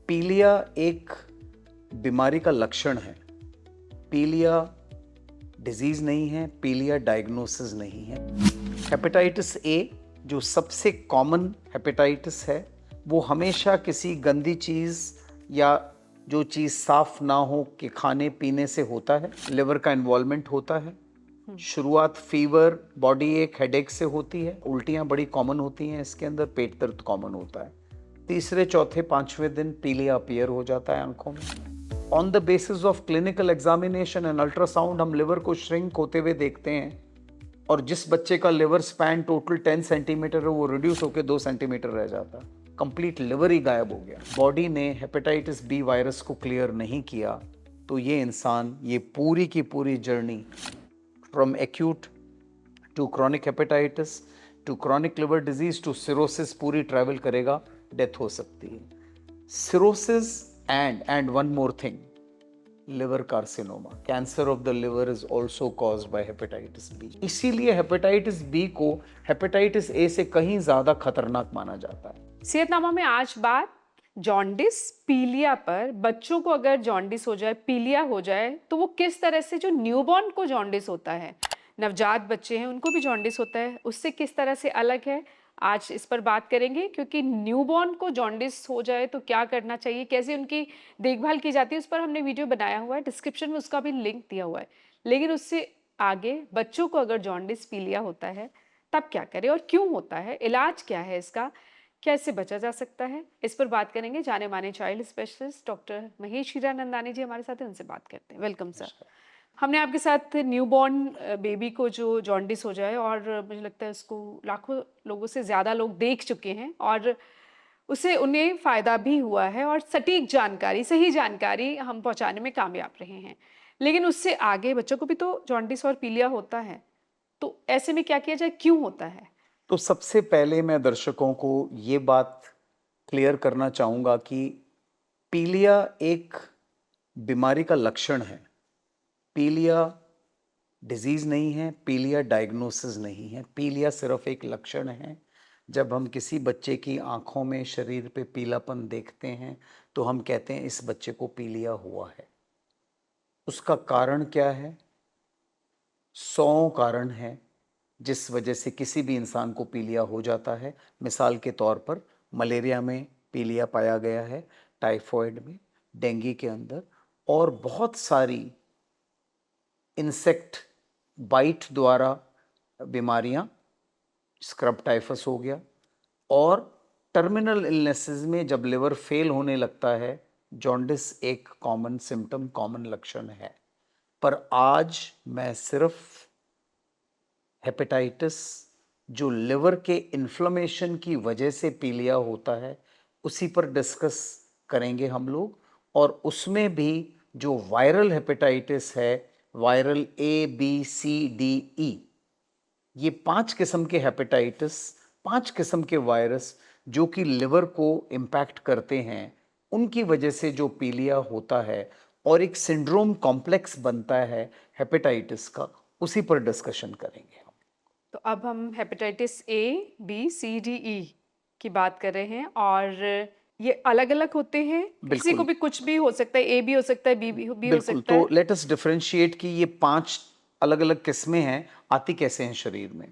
पीलिया एक बीमारी का लक्षण है। पीलिया डिजीज नहीं है, पीलिया डायग्नोसिस नहीं है। हेपेटाइटिस ए जो सबसे कॉमन हेपेटाइटिस है, वो हमेशा किसी गंदी चीज़ या जो चीज़ साफ ना हो के खाने पीने से होता है। लिवर का इन्वॉल्वमेंट होता है। शुरुआत फीवर, बॉडी एक, हेडेक से होती है। उल्टियाँ बड़ी कॉमन होती हैं इसके अंदर, पेट दर्द कॉमन होता है। तीसरे चौथे पांचवें दिन पीलिया अपीयर हो जाता है आंखों में। On the basis of clinical examination and ultrasound हम लिवर को श्रिंक होते हुए देखते हैं, और जिस बच्चे का लिवर स्पैन टोटल 10 सेंटीमीटर है वो रिड्यूस होकर 2 सेंटीमीटर रह जाता। कंप्लीट लिवर ही गायब हो गया। बॉडी ने हेपेटाइटिस बी वायरस को क्लियर नहीं किया तो ये इंसान ये पूरी की पूरी journey from acute to chronic hepatitis to chronic liver disease to cirrhosis पूरी ट्रैवल करेगा, डेथ हो सकती है। Cirrhosis and one more thing, liver carcinoma, cancer of the liver is also caused by hepatitis B. इसीलिए hepatitis B को hepatitis A से कहीं ज्यादा खतरनाक माना जाता है। सेहतनामा में आज बात जॉन्डिस पीलिया पर। बच्चों को अगर जॉन्डिस हो जाए, पीलिया हो जाए, तो वो किस तरह से, जो न्यूबॉर्न को जॉन्डिस होता है, नवजात बच्चे हैं उनको भी जॉन्डिस होता है, उससे किस तरह से अलग है, आज इस पर बात करेंगे। क्योंकि न्यूबॉर्न को जॉन्डिस हो जाए तो क्या करना चाहिए, कैसे उनकी देखभाल की जाती है, उस पर हमने वीडियो बनाया हुआ है, डिस्क्रिप्शन में उसका भी लिंक दिया हुआ है। लेकिन उससे आगे बच्चों को अगर जॉन्डिस पीलिया होता है तब क्या करें और क्यों होता है, इलाज क्या है इसका, कैसे बचा जा सकता है, इस पर बात करेंगे। जाने माने child specialist doctor Mahesh Hiranandani ji हमारे साथ हैं, उनसे बात करते हैं। Welcome sir. हमने आपके साथ न्यूबॉर्न बेबी को जो जॉन्डिस हो जाए, और मुझे लगता है उसको लाखों लोगों से ज़्यादा लोग देख चुके हैं, और उससे उन्हें फ़ायदा भी हुआ है, और सटीक जानकारी, सही जानकारी हम पहुंचाने में कामयाब रहे हैं। लेकिन उससे आगे बच्चों को भी तो जॉन्डिस और पीलिया होता है, तो ऐसे में क्या किया जाए, क्यों होता है? तो सबसे पहले मैं दर्शकों को ये बात क्लियर करना चाहूंगा कि पीलिया एक बीमारी का लक्षण है। पीलिया डिजीज नहीं है, पीलिया डायग्नोसिस नहीं है। पीलिया सिर्फ एक लक्षण है। जब हम किसी बच्चे की आंखों में, शरीर पे पीलापन देखते हैं तो हम कहते हैं इस बच्चे को पीलिया हुआ है। उसका कारण क्या है? 100 कारण है जिस वजह से किसी भी इंसान को पीलिया हो जाता है। मिसाल के तौर पर मलेरिया में पीलिया पाया गया है, टाइफॉइड में, डेंगू के अंदर, और बहुत सारी इंसेक्ट बाइट द्वारा बीमारियां, स्क्रब टाइफस हो गया, और टर्मिनल इलनेसेस में जब लिवर फेल होने लगता है, जॉन्डिस एक कॉमन सिम्टम, कॉमन लक्षण है। पर आज मैं सिर्फ हेपेटाइटिस जो लिवर के इन्फ्लेमेशन की वजह से पीलिया होता है उसी पर डिस्कस करेंगे हम लोग। और उसमें भी जो वायरल हेपेटाइटिस है, viral A B C D E, ये 5 किस्म के हेपेटाइटिस, 5 किस्म के वायरस जो कि लिवर को इम्पैक्ट करते हैं, उनकी वजह से जो पीलिया होता है और एक सिंड्रोम कॉम्प्लेक्स बनता है हेपेटाइटिस का, उसी पर डिस्कशन करेंगे। तो अब हम hepatitis A, B, C, D, E की बात कर रहे हैं, और ये अलग-अलग होते हैं। किसी को बिल्कुल भी कुछ भी हो सकता है, ए भी हो सकता है, बी भी हो बिल्कुल। सकता तो है। लेट अस डिफरेंशिएट कि ये 5 अलग अलग किस्में हैं, आती कैसे हैं शरीर में।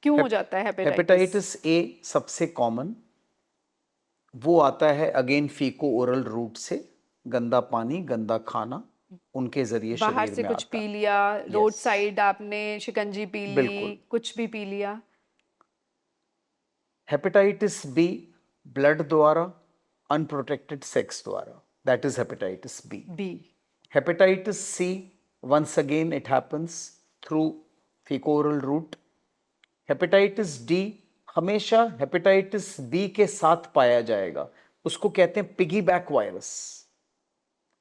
क्यों हो जाता है हेपेटाइटिस? हेपेटाइटिस ए सबसे कॉमन, वो आता है अगेन फीको ओरल रूट से, गंदा पानी, गंदा खाना, उनके जरिए बाहर शरीर से में कुछ आता पी है। लिया, रोड यस, साइड आपने शिकंजी पी ली, बिल्कुल। कुछ भी पी लिया। हेपेटाइटिस बी ब्लड द्वारा, अनप्रोटेक्टेड सेक्स द्वारा, that is hepatitis B. B. Hepatitis C, once again it happens through fecal route. Hepatitis D हमेशा हेपेटाइटिस बी के साथ पाया जाएगा, उसको कहते हैं piggyback virus.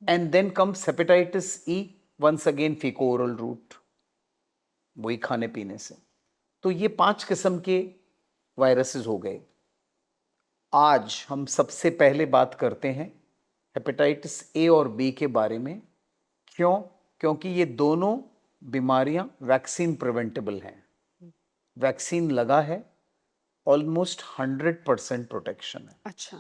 And then comes hepatitis E, once again faeco oral route, वही खाने पीने से। तो ये 5 किस्म के वायरसेस हो गए। आज हम सबसे पहले बात करते हैं हेपेटाइटिस ए और बी के बारे में। क्यों? क्योंकि ये दोनों बीमारियां वैक्सीन प्रिवेंटेबल हैं। वैक्सीन लगा है, ऑलमोस्ट 100% प्रोटेक्शन है। अच्छा।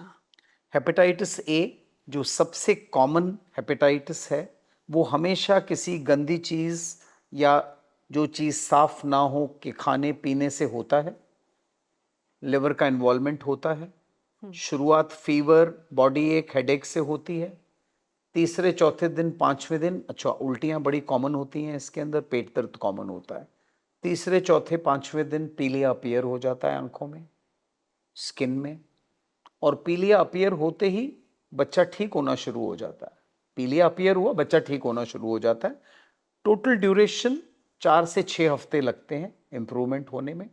हेपेटाइटिस ए जो सबसे कॉमन हेपेटाइटिस है वो हमेशा किसी गंदी चीज़ या जो चीज़ साफ ना हो के खाने पीने से होता है। लिवर का इन्वॉल्वमेंट होता है। शुरुआत फीवर, बॉडी एक, हेडेक से होती है। तीसरे चौथे दिन, पांचवें दिन, अच्छा उल्टियां बड़ी कॉमन होती हैं इसके अंदर, पेट दर्द कॉमन होता है। तीसरे चौथे पांचवें दिन पीलिया अपीयर हो जाता है आंखों में, स्किन में, और पीलिया अपीयर होते ही बच्चा ठीक होना शुरू हो जाता है। पीलिया अपीयर हुआ, बच्चा ठीक होना शुरू हो जाता है। टोटल ड्यूरेशन 4 से 6 हफ्ते लगते हैं इंप्रूवमेंट होने में।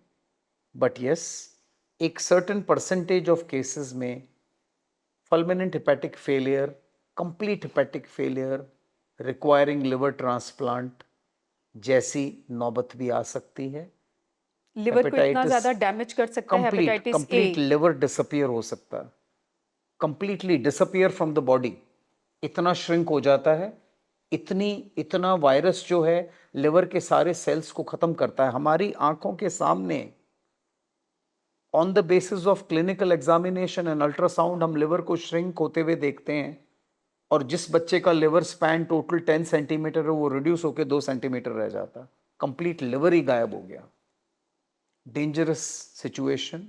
बट यस, एक सर्टेन परसेंटेज ऑफ केसेस में fulminant hepatic failure, complete hepatic failure, requiring liver transplant जैसी नौबत भी आ सकती है। लिवर को इतना हेपेटाइटिस ज़्यादा डैमेज कर सकता है hepatitis A. Complete liver disappear हो सकता है, completely disappear from the body. इतना श्रिंक हो जाता है, इतना वायरस जो है लिवर के सारे सेल्स को खत्म करता है। हमारी आंखों के सामने on the basis of clinical examination and ultrasound हम लिवर को श्रिंक होते हुए देखते हैं, और जिस बच्चे का लिवर स्पैन टोटल 10 सेंटीमीटर है वो रिड्यूस होकर 2 सेंटीमीटर रह जाता, कंप्लीट लिवर ही गायब हो गया। Dangerous situation,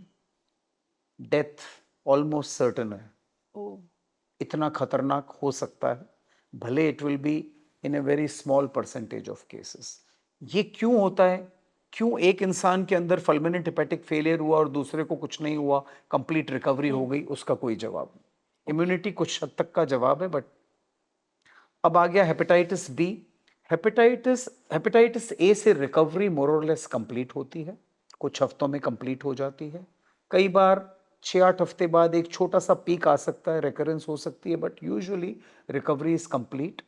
death almost certain है। ओ, इतना खतरनाक हो सकता है, भले it will be in a very small percentage of cases. ये क्यों होता है? क्यों एक इंसान के अंदर फल्मिनेंट हेपेटिक फेलियर हुआ और दूसरे को कुछ नहीं हुआ, कंप्लीट रिकवरी हो गई? उसका कोई जवाब नहीं। इम्यूनिटी कुछ हद तक का जवाब है। बट अब आ गया हेपेटाइटिस बी। हेपेटाइटिस ए से रिकवरी मोर और लेस कंप्लीट होती है, कुछ हफ्तों में कंप्लीट हो जाती है। कई बार 6-8 हफ्ते बाद एक छोटा सा पीक आ सकता है, रेकरेंस हो सकती है, but usually recovery is complete.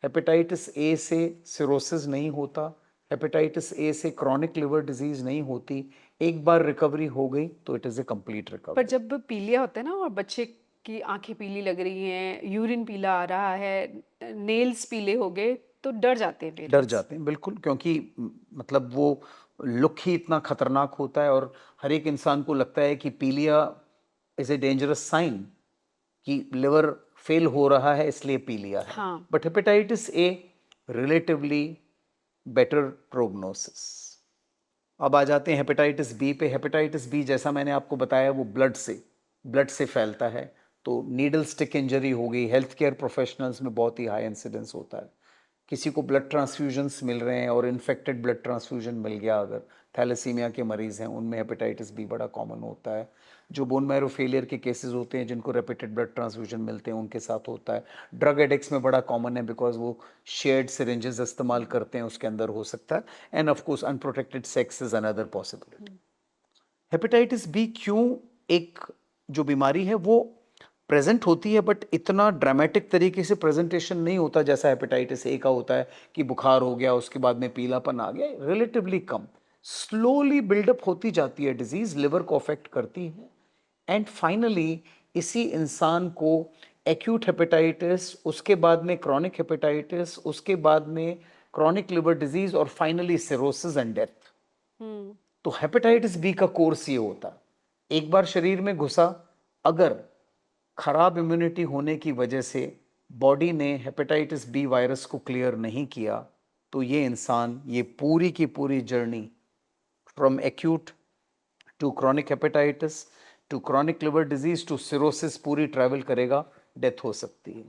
Hepatitis A से सिरोसिस नहीं होता, हेपेटाइटिस ए से क्रॉनिक लिवर डिजीज नहीं होती। एक बार रिकवरी हो गई तो इट इज ए कंप्लीट पर रिकवरी। जब पीलिया होता है ना और बच्चे की आंखें पीली लग रही हैं, यूरिन पीला आ रहा है, नेल्स पीले हो गए, तो डर जाते हैं डर पेरेंट्स। जाते हैं बिल्कुल, क्योंकि मतलब वो लुक ही इतना खतरनाक होता है, और हर एक इंसान को लगता है कि पीलिया इज ए डेंजरस साइन कि लिवर फेल हो रहा है इसलिए पीलिया है। हाँ। But hepatitis A relatively better prognosis. अब आ जाते हैं हेपेटाइटिस बी पे। हेपेटाइटिस बी जैसा मैंने आपको बताया वो ब्लड से फैलता है। तो नीडल स्टिक इंजरी हो गई, हेल्थ केयर प्रोफेशनल्स में बहुत ही हाई इंसिडेंस होता है। किसी को ब्लड ट्रांसफ्यूजन्स मिल रहे हैं और इन्फेक्टेड ब्लड ट्रांसफ्यूजन मिल गया, अगर थैलेसीमिया के मरीज़ हैं उनमें हेपेटाइटिस बी बड़ा कॉमन होता है। जो बोन मैरो फेलियर के केसेस होते हैं जिनको रेपिटेड ब्लड ट्रांसफ्यूजन मिलते हैं उनके साथ होता है। ड्रग एडिक्ट्स में बड़ा कॉमन है बिकॉज वो शेयर्ड सिरिंजेस इस्तेमाल करते हैं, उसके अंदर हो सकता है। And of course unprotected sex is another possibility. Hepatitis B क्यों एक जो बीमारी है वो प्रेजेंट होती है, बट इतना ड्रामेटिक तरीके से प्रेजेंटेशन नहीं होता जैसा हेपेटाइटिस ए का होता है कि बुखार हो गया उसके बाद में पीलापन आ गया। रिलेटिवली कम, स्लोली बिल्डअप होती जाती है डिजीज, लिवर को अफेक्ट करती है, एंड फाइनली इसी इंसान को एक्यूट हेपेटाइटिस, उसके बाद में क्रॉनिक हेपेटाइटिस, उसके बाद में क्रॉनिक लिवर डिजीज, और फाइनली सिरोसिस एंड डेथ। तो हेपेटाइटिस बी का कोर्स ये होता है, एक बार शरीर में घुसा, अगर खराब इम्यूनिटी होने की वजह से बॉडी ने हेपेटाइटिस बी वायरस को क्लियर नहीं किया, तो ये इंसान ये पूरी की पूरी journey from acute to chronic hepatitis to chronic liver disease to cirrhosis पूरी ट्रैवल करेगा, डेथ हो सकती है।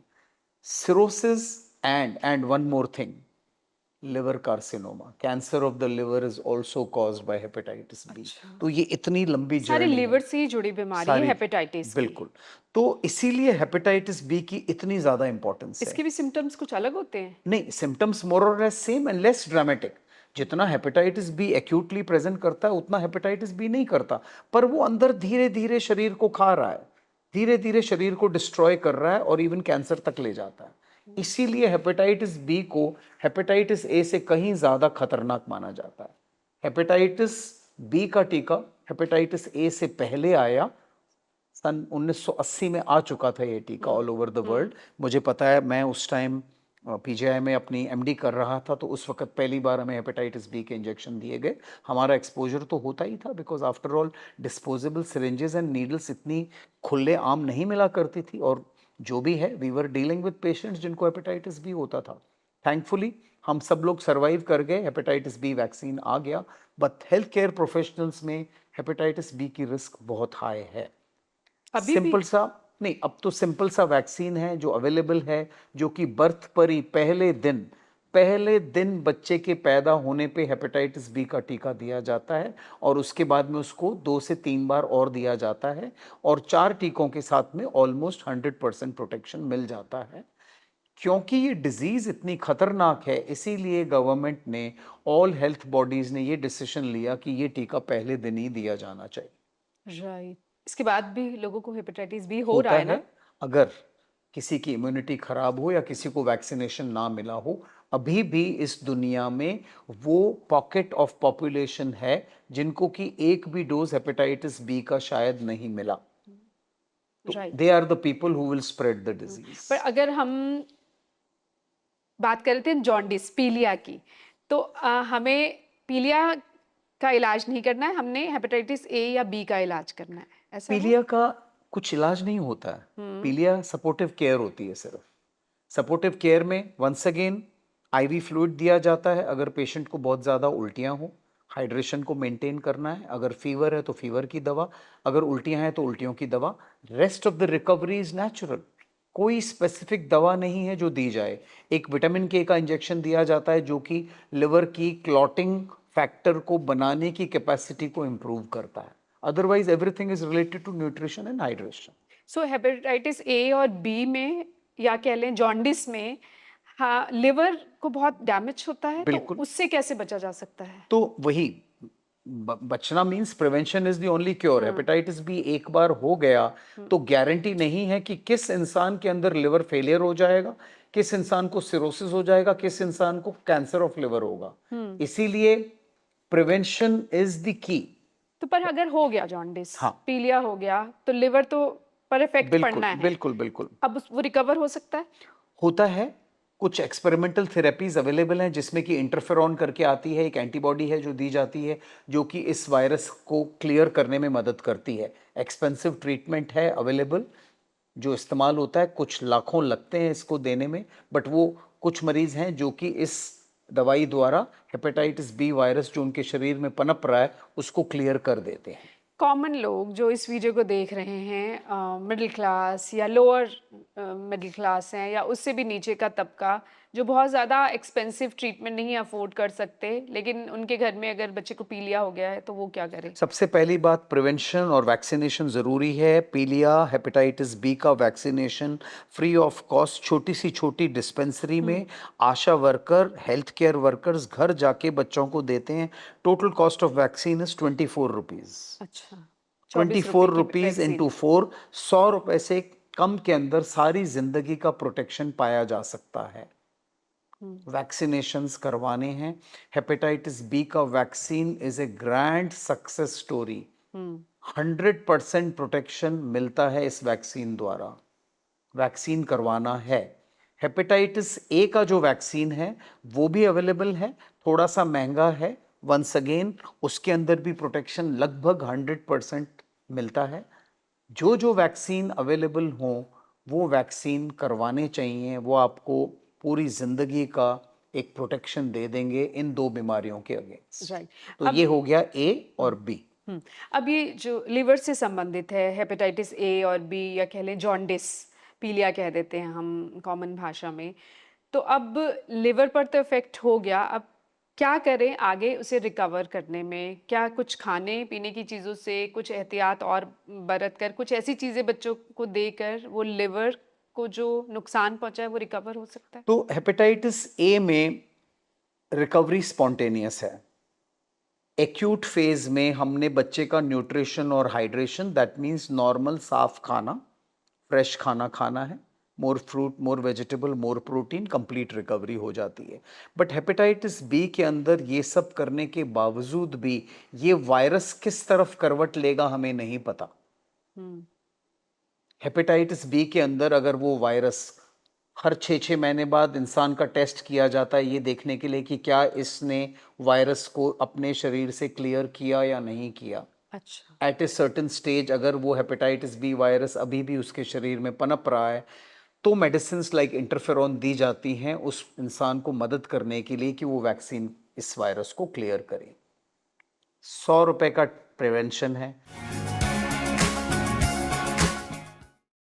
Cirrhosis and one more thing, liver carcinoma, cancer of the liver is also caused by hepatitis B. अच्छा। तो ये इतनी लंबी सारे जर्नी लिवर है से ही जुड़ी बीमारी है सारी, हेपेटाइटिस की। बिल्कुल। तो इसीलिए हेपेटाइटिस बी की इतनी ज्यादा इंपॉर्टेंस है। इसके भी सिम्टम्स कुछ अलग होते हैं? नहीं, सिम्टम्स मोर और less same and less dramatic. जितना हेपेटाइटिस बी एक्यूटली प्रेजेंट करता है उतना हेपेटाइटिस बी नहीं करता, पर वो अंदर धीरे धीरे शरीर को खा रहा है, धीरे धीरे शरीर को डिस्ट्रॉय कर रहा है और इवन कैंसर तक ले जाता है। इसीलिए हेपेटाइटिस बी को हेपेटाइटिस ए से कहीं ज्यादा खतरनाक माना जाता है। हेपेटाइटिस बी का टीका हेपेटाइटिस ए से पहले आया, सन 1980 में आ चुका था ये टीका ऑल ओवर द वर्ल्ड। मुझे पता है, मैं उस टाइम पीजीआई में अपनी एमडी कर रहा था, तो उस वक्त पहली बार हमें हेपेटाइटिस बी के इंजेक्शन दिए गए। हमारा एक्सपोजर तो होता ही था because after all disposable syringes and needles इतनी खुले आम नहीं मिला करती थी, और जो भी है, we were dealing with patients जिनको हेपेटाइटिस बी होता था। थैंकफुली हम सब लोग सरवाइव कर गए, हेपेटाइटिस बी वैक्सीन आ गया, बट हेल्थ केयर प्रोफेशनल्स में हेपेटाइटिस बी की रिस्क बहुत हाई है। अभी भी? सिंपल सा नहीं, अब तो सिंपल सा वैक्सीन है जो अवेलेबल है, जो कि बर्थ पर ही पहले दिन बच्चे के पैदा होने पे हेपेटाइटिस बी का टीका दिया जाता है, और उसके बाद में उसको 2 से 3 बार और दिया जाता है, और 4 टीकों के साथ में ऑलमोस्ट 100% प्रोटेक्शन मिल जाता है। क्योंकि ये डिजीज इतनी खतरनाक है, इसीलिए गवर्नमेंट ने, ऑल हेल्थ बॉडीज ने ये डिसीजन लिया कि ये टीका पहले दिन ही दिया जाना चाहिए। राइट। इसके बाद भी लोगों को हेपेटाइटिस बी हो रहा होता है है, ना? अगर किसी की इम्यूनिटी खराब हो या किसी को वैक्सीनेशन ना मिला हो, अभी भी इस दुनिया में वो पॉकेट ऑफ पॉपुलेशन है जिनको कि एक भी डोज हेपेटाइटिस बी का शायद नहीं मिला, तो right. They are the people who will spread the disease. पर अगर हम बात कर रहे थे जॉन्डिस, पीलिया की, तो हमें पीलिया का इलाज नहीं करना है, हमने हेपेटाइटिस ए या बी का इलाज करना है, ऐसा है? पीलिया का कुछ इलाज नहीं होता है, पीलिया सपोर्टिव केयर होती है सिर्फ। सपोर्टिव केयर में वंस अगेन आईवी फ्लूइड दिया जाता है अगर पेशेंट को बहुत ज़्यादा उल्टियाँ हो, हाइड्रेशन को मेंटेन करना है, अगर फीवर है तो फीवर की दवा, अगर उल्टियाँ हैं तो उल्टियों की दवा। Rest of the recovery is natural, कोई स्पेसिफिक दवा नहीं है जो दी जाए। एक विटामिन के का इंजेक्शन दिया जाता है जो कि लिवर की क्लॉटिंग फैक्टर को बनाने की कैपेसिटी को इम्प्रूव करता है। Otherwise everything is related to nutrition and hydration. So hepatitis A और बी में, या कह लें जॉन्डिस में, हाँ, लिवर को बहुत डैमेज होता है, तो बिल्कुल, उससे कैसे बचा जा सकता है? तो वही बचना means prevention is the only cure. Hepatitis B एक बार हो गया तो गारंटी नहीं है कि किस इंसान के अंदर लिवर फेलियर हो जाएगा, किस इंसान को सिरोसिस हो जाएगा, किस इंसान को कैंसर ऑफ लिवर होगा। इसीलिए प्रिवेंशन इज द की। तो पर अगर हो गया जॉन्डिस, हाँ, पीलिया हो गया, तो लिवर तो पर इफेक्ट बिल्कुल पड़ना है। बिल्कुल बिल्कुल। अब वो रिकवर हो सकता है? होता है, कुछ एक्सपेरिमेंटल थेरेपीज अवेलेबल हैं जिसमें कि इंटरफेरॉन करके आती है, एक एंटीबॉडी है जो दी जाती है, जो कि इस वायरस को क्लियर करने में मदद करती है। एक्सपेंसिव ट्रीटमेंट है अवेलेबल जो इस्तेमाल होता है, कुछ लाखों लगते हैं इसको देने में, बट वो कुछ मरीज हैं जो कि इस दवाई द्वारा हेपेटाइटिस बी वायरस जो उनके शरीर में पनप रहा है उसको क्लियर कर देते हैं। कॉमन लोग जो इस वीडियो को देख रहे हैं, मिडिल क्लास या लोअर मिडिल क्लास हैं, या उससे भी नीचे का तबका, जो बहुत ज़्यादा एक्सपेंसिव ट्रीटमेंट नहीं अफोर्ड कर सकते, लेकिन उनके घर में अगर बच्चे को पीलिया हो गया है, तो वो क्या करें? सबसे पहली बात, प्रिवेंशन और वैक्सीनेशन ज़रूरी है। पीलिया हेपेटाइटिस बी का वैक्सीनेशन फ्री ऑफ कॉस्ट छोटी सी छोटी डिस्पेंसरी में आशा वर्कर, हेल्थ केयर वर्कर्स घर जाके बच्चों को देते हैं। Total cost of vaccine is 24 rupees. अच्छा, 24 ₹24 की रुपीज़ वैक्सीन। इंटू 4, 100 रुपए से कम के अंदर सारी जिंदगी का प्रोटेक्शन पाया जा सकता है। वैक्सीनेशंस करवाने हैं। हेपेटाइटिस बी का vaccine is a grand success story. 100% protection मिलता है इस वैक्सीन द्वारा। वैक्सीन करवाना है। हेपेटाइटिस ए का जो वैक्सीन है वो भी अवेलेबल है, थोड़ा सा महंगा है। वंस अगेन उसके अंदर भी प्रोटेक्शन लगभग 100% मिलता है। जो जो वैक्सीन अवेलेबल हो वो वैक्सीन करवाने चाहिए, वो आपको पूरी जिंदगी का एक प्रोटेक्शन दे देंगे इन दो बीमारियों के अगेंस्ट। राइट। तो अब ये हो गया ए और बी। हुँ, अब ये जो लिवर से संबंधित है, हेपेटाइटिस ए और बी, या कह लें जॉन्डिस, पीलिया कह देते हैं हम कॉमन भाषा में। तो अब लिवर पर तो इफ़ेक्ट हो गया, अब क्या करें आगे उसे रिकवर करने में? क्या कुछ खाने-पीने की चीज़ों से कुछ एहतियात और बरत कर, कुछ ऐसी चीज़ें बच्चों को देकर वो लिवर को जो नुकसान पहुँचा है, वो रिकवर हो सकता है? तो हेपेटाइटिस ए में रिकवरी स्पॉन्टेनियस है। एक्यूट फेज में हमने बच्चे का न्यूट्रिशन और हाइड्रेशन, दैट मीन्स नॉर्मल साफ खाना, फ्रेश खाना खाना है, more fruit, more vegetable, more protein, complete recovery हो जाती है। बट हेपेटाइटिस बी के अंदर ये सब करने के बावजूद भी ये वायरस किस तरफ करवट लेगा हमें नहीं पता। हुँ, हेपेटाइटिस बी के अंदर अगर वो वायरस हर 6-6 महीने बाद इंसान का टेस्ट किया जाता है ये देखने के लिए कि क्या इसने वायरस को अपने शरीर से क्लियर किया या नहीं किया। अच्छा। एट ए सर्टेन स्टेज अगर वो हेपेटाइटिस बी वायरस अभी भी उसके शरीर में पनप रहा है तो मेडिसिन्स लाइक इंटरफेरॉन दी जाती हैं उस इंसान को मदद करने के लिए कि वो वैक्सीन इस वायरस को क्लियर करे। ₹100 का प्रिवेंशन है।